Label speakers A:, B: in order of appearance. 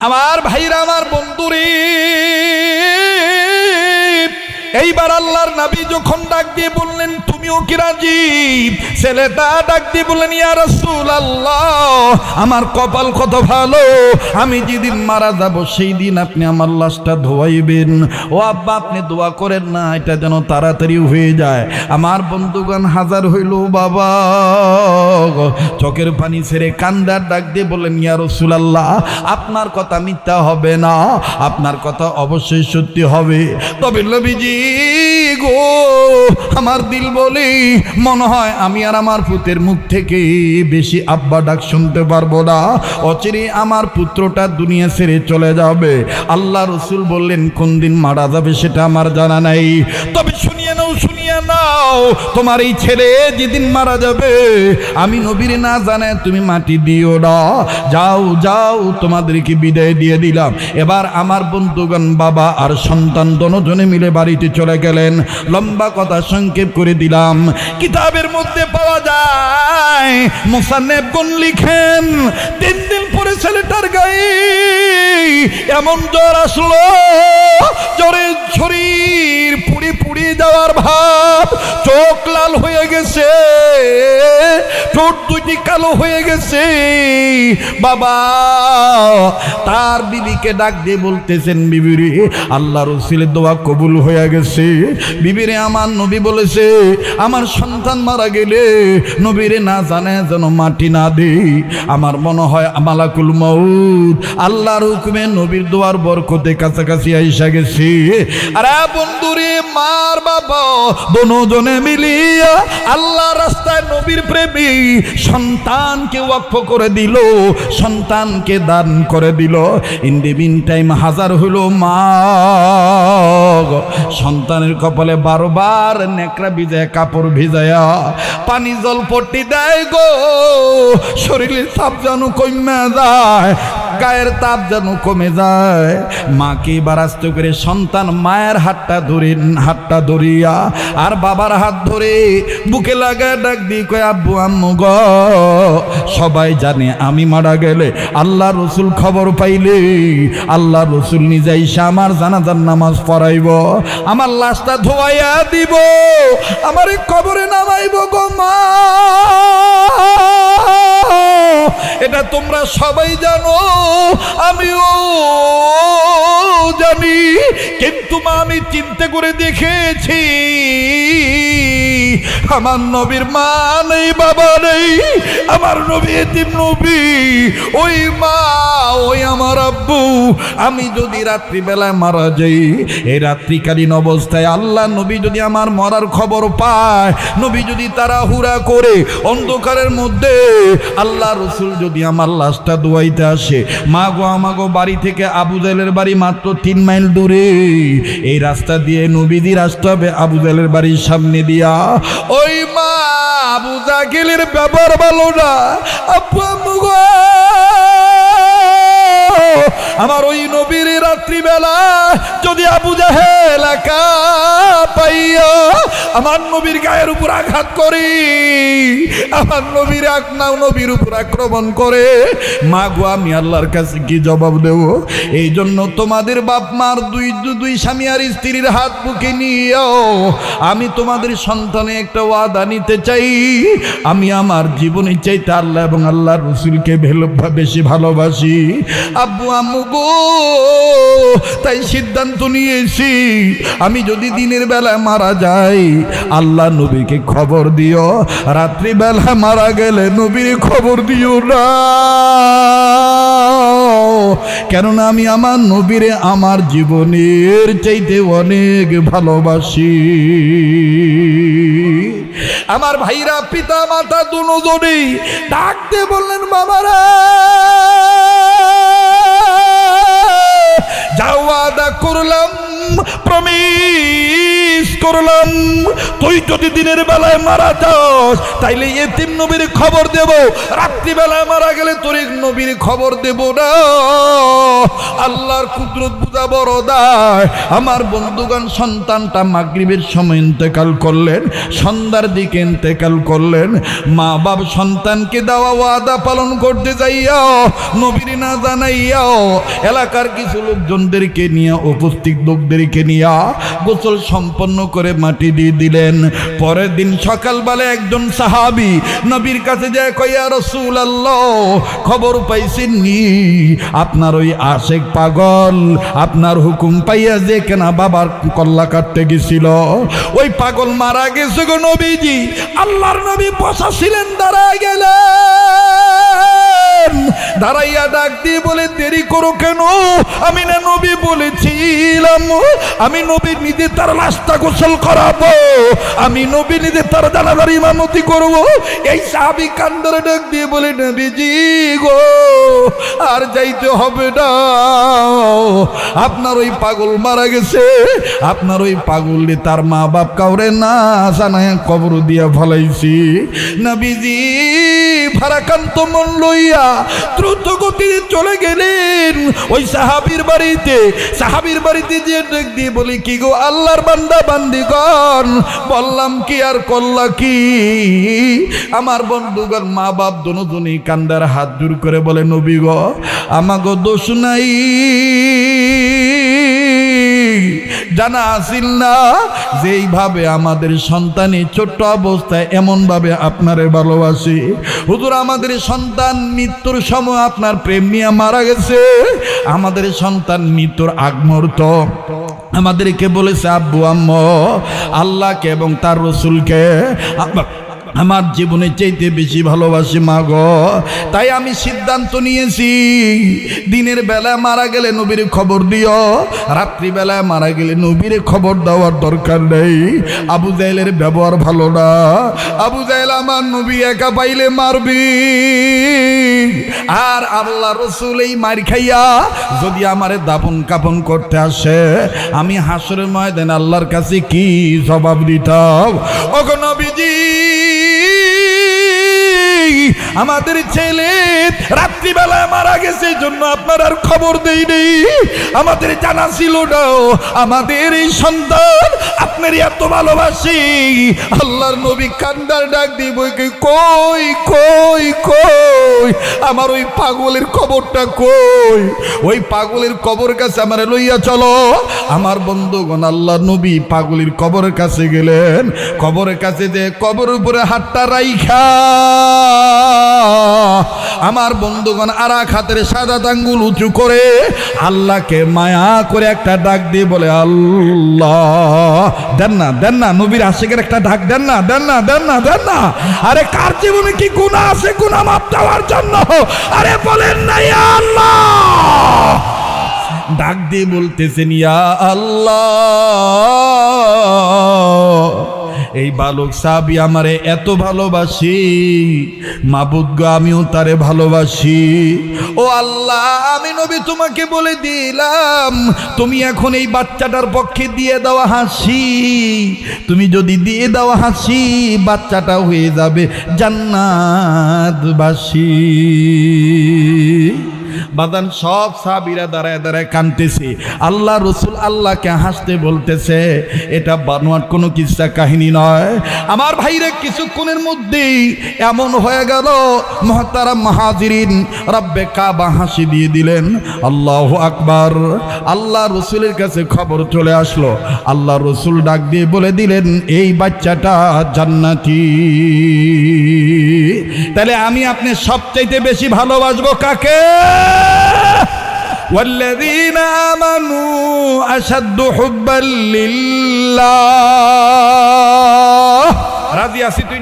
A: আমার ভাইরা, আমার বন্ধুরে, এইবার আল্লাহর নবী যখন ডাক দিয়ে বললেন তুমিও কি রাজি, ছেলেটা ডাক দিয়ে বললেন ইয়া রাসূলুল্লাহ, আমার কপাল কত ভালো, আমি যেদিন মারা যাব সেই দিন আপনি আমার লাশটা ধোয়াইবেন। ও আব্বা, আপনি দোয়া করেন না, এটা যেন তাড়াতাড়ি হয়ে যায়। আমার বন্ধুগণ হাজার হইল বাবা, চোখের পানি ছেড়ে কান্দার ডাক দিয়ে বললেন ইয়া রাসূলুল্লাহ, আপনার কথা মিথ্যা হবে না, আপনার কথা অবশ্যই সত্যি হবে। তবে নবীজি গো, আমার দিল বলে মনে হয় আমি আর আমার পুত্রের মুখ থেকে বেশি আব্বা ডাক শুনতে পারবো না, অচিরে আমার পুত্রটা দুনিয়া ছেড়ে চলে যাবে। আল্লাহ রসুল বললেন কোন দিন মারা যাবে সেটা আমার জানা নাই, তবে শুনিয়ে নাও, শুনিয়ে নাও, তোমার এই ছেলে যেদিন মারা যাবে আমি নবীর না জানে তুমি মাটি দিও না, যাও যাও, তোমাদেরকে বিদায় দিয়ে দিলাম। এবার আমার বন্ধুগণ বাবা আর সন্তান দুজনে মিলে বাড়িতে চলে গেলেন। লম্বা কথা সংক্ষেপ করে দিলাম, কিতাবের মধ্যে পাওয়া যায় মুসান্নেফগণ লিখেন 3 দিন পরে ছেলেটার গায়ে এমন জ্বর আসলো, জ্বরে শরীর পুড়ে পুড়ে যাওয়ার ভাব, চোখ লাল হয়ে গেছে, ঠোঁট দুটি কালো হয়ে গেছে। বাবা তার বিবিকে ডাক দিয়ে বলতেছেন বিবিরে, আল্লাহ রসুলের দোয়া কবুল হয়ে গেছে। বিবিরে, আমার নবী বলেছে আমার সন্তান মারা গেলে নবীরে না জানে যেন মাটি না দেই। আমার মনে হয় মালাকুল মউত আল্লাহর হুকুমে নবীর দোয়ার বরকতে কাছাকাছি আইসা গেছে। আরে বন্ধুরে, মার বাবা দুজনে মিলিয়া আল্লাহ রাস্তায় নবীর প্রেমী সন্তানকে ওয়াকফ করে দিল, সন্তানকে দান করে দিল। ইন দি মিন টাইম হাজার হলো মা সন্তানের কপালে 12 বার নেকড়া ভিজায় কাপড় ভিজায়া পানি জল পট্টি দেয় গো, শরীরের তাপ যেন কমে যায়, গায়ের তাপ যেন কমে যায়। মাকে বারাস্ত করে সন্তান মায়ের হাতটা ধরিয়া আর বাবার হাত ধরে বুকে লাগায় ডাক দিয়ে কয় আব্বু আম্মু গ, সবাই জানে আমি মারা গেলে আল্লাহ রসুল খবর পাইলে আল্লাহ রসুল নিজে এসে আমার জানাজার নামাজ পড়াইব, আমার লাশটা ধোয়াইয়া দিব, আমার কবরে নামাইব গো মা। এটা তোমরা সবাই জানো, আমিও জানি, কিন্তু মা আমি চিন্তা করে দেখেছি আমার নবীর মা নেই, বাবা নেই, আমার নবী এতিম নবী, ওই মা ওই আমার আব্বু। আমি যদি রাত্রিবেলায় মারা যাই, এই রাত্রিকালীন অবস্থায় আল্লাহ নবী যদি আমার মরার খবর পায়, নবী যদি তাড়াহুড়া করে অন্ধকারের মধ্যে আল্লাহ রসুল যদি আমার লাশটা দোয়াইতে আসে, মা গো আমাগো বাড়ি থেকে আবু জাহেলের বাড়ি মাত্র 3 মাইল দূরে, এই রাস্তা দিয়ে নবীজির আসতে হবে আবু জাহেলের বাড়ির সামনে দিয়া। ওই মা আবু জাহেলের ব্যাপার ভালো না, আব্বু আম্মু গো, আমার ওই নবীর রাত্রিবেলা যদি আবু জাহেল একা পাইয়া আমার নবীর গায়ের উপর আঘাত করে, আমার নবীর উপর আক্রমণ করে, মা গো আমি আল্লাহর কাছে কি জবাব দেব? এই জন্য তোমাদের বাপ মার দুই স্বামী আর স্ত্রীর হাত বুকে নিয়েও আমি তোমাদের সন্তানে একটা ওয়াদা নিতে চাই, আমি আমার জীবনে চাইতে আল্লাহ এবং আল্লাহর রসুলকে বেশি ভালোবাসি। আব্বু আম্মু গো, তাই সিদ্ধান্ত নিয়েছি আমি যদি দিনের বেলায় মারা যাই আল্লাহ নবীকে খবর দিও, রাত্রিবেলা মারা গেলে নবীর খবর দিও না, কেননা আমি আমার নবীরে আমার জীবনের চাইতে অনেক ভালোবাসি। আমার ভাইরা, পিতা মাতা দুজনেই ডাকতে বললেন বাবারা, যা ওয়াদা করলাম, প্রমিস করলাম, তুই যদি দিনের বেলায় মারা যাস তাইলে এতিম নবীর খবর দেব, রাত্রিবেলায় মারা গেলে তোর নবীর খবর দেব না। আল্লাহর কুদরত বোঝা বড় দায়। আমার বন্ধুগণ, সন্তানটা মাগরিবের সময় ইন্তেকাল করলেন, সন্ধ্যার দিকে ইন্তেকাল করলেন। মা বাপ সন্তানকে দেওয়া ওয়াদা পালন করতে যাইয়াও, নবীর না জানাইয়াও এলাকার কিছু লোকজনদেরকে নিয়ে, উপস্থিত লোকদেরকে নিয়ে গোসল সম্পন্ন করে মাটি দিয়ে দিলেন। পরের দিন সকালবেলা একজন সাহাবী নবীর কাছে যায়, কয় ইয়া রাসূলুল্লাহ, খবর পাইছেন নি আপনার ওই আশেক পাগল আপনার হুকুম পাইয়া যে কেনা বাবার কল্লা কাটতে গেছিল, ওই পাগল মারা গেছে গো নবীজি। আল্লাহর নবী বসা ছিলেন, দাঁড়ায় গেলেন, দাঁড়াইয়া ডাক দিয়ে বলে, দেরি করো কেন? আমি না নবী বলেছিলাম আমি নবী নিজে তার লাশটা গোসল করাবো, আমি নবী নিজে তার জানাজার ইমামতি করব। এই সাহাবী কান্দরে ডাক দিয়ে বলে, নবীজি গো, আর যাইতে হবে না, আপনার ওই পাগল মারা গেছে, আপনার ওই পাগল তার মা বাপ কাউরে না জানায় কবর দিয়া ফলাইছি। নবীজি ভারাকান্ত মন লইয়া দ্রুত গতিতে চলে গেলেন ওই সাহাবীর বাড়িতে। সাহাবীর বাড়িতে যে ডাক দিয়ে বলি, কি গো আল্লাহর বান্দা বান্দিগণ, বললাম কি আর করলা কি? আমার বন্ধুগণ, মা বাপ দুজনেই কান্দার হাত জোর করে বলে, নবী গো, আমাগো দোষ নাই, জানা আসিল না যেইভাবে আমাদের সন্তানই ছোট্ট অবস্থায় এমন ভাবে আপনারে ভালোবাসি। হুজুর, আমাদের সন্তান মৃত্যুর সময় আপনার প্রেম নিয়ে মারা গেছে। আমাদের সন্তান মৃত্যুর আগ মুহূর্ত আমাদেরকে বলেছে, আব্বু আম্মু, আল্লাহকে এবং তার রসুলকে আমার জীবনের চাইতে বেশি ভালোবাসি মা গো। তাই আমি সিদ্ধান্ত নিয়েছি, দিনের বেলায় মারা গেলে নবীর খবর দিও, রাত্রি বেলায় মারা গেলে নবীর খবর দেওয়ার দরকার নেই। আবু জাহেলের ব্যবহার ভালো না। আবু জাহেল আমার নবী একা পাইলে মারবি, আর আল্লাহ রসুল এই মার খাইয়া যদি আমারে দাফন কাফন করতে আসে, আমি হাসরের ময়দানে আল্লাহর কাছে কি জবাব দিতাম? ওগো নবীজি, আমাদের ছেলে রাত্রিবেলায় মারা গেছে, জন্য আপনার আর খবর দেই নেই, আমাদের জানা ছিল না আমাদের এই সন্তান আপনার এত ভালোবাসি। আল্লাহর নবী কান্দার ডাক দিব, কই কই কই আমার ওই পাগলের কবরটা কই? ওই পাগলের কবর কাছে আমারে লইয়া চলো। আমার বন্ধুগণ, আল্লাহর নবী পাগলের কবরের কাছে গেলেন। কবরের কাছে যে কবরের উপরে হাতটা রাইখা আমার বন্ধুগণ আর এক হাতের সাদা আঙ্গুল উঁচু করে আল্লাহকে মায়া করে একটা ডাক দিয়ে বলে, আল্লাহ। দেন না, দেন না, নবীর আশিকের একটা ডাক দেন না, দেন না, দেন না, দেন না। আরে কার জীবনে কি গুনাহ আছে, গুনাহ মাপ দেওয়ার জন্য? আরে বলেন না ইয়া আল্লাহ। ডাক দিয়ে বলতেছেন, ইয়া আল্লাহ, এই বালক সাহাবী আমারে এত ভালোবাসি, মাবুদ গো আমিও তারে ভালোবাসি। ও আল্লাহ, আমি নবী তোমাকে বলে দিলাম, তুমি এখন এই বাচ্চাটার পক্ষে দিয়ে দেওয়া হাসি, তুমি যদি দিয়ে দেওয়া হাসি, বাচ্চাটা হয়ে যাবে জান্নাতবাসী। বাদান সব সাহাবীরা দাঁড়ায় দাঁড়ায় কাঁদতেছে। আল্লাহ রসুল আল্লাহকে হাসতে বলতেছে, এটা বানোয়াট কোনো কিস্সা কাহিনী নয়। আমার ভাইরা, কিছুক্ষণের মধ্যেই এমন হয়ে গেল, মুহতারাম মুহাজিরিন, রব্বে কাবা হাসি দিয়ে দিলেন। আল্লাহু আকবার। আল্লাহ রসুলের কাছে খবর চলে আসলো। আল্লাহ রসুল ডাক দিয়ে বলে দিলেন, এই বাচ্চাটা জান্নাতি। তাহলে আমি আপনি সবচাইতে বেশি ভালোবাসবো কাকে? والذين آمنوا أشد حبا لله। রাজি আছি তুই?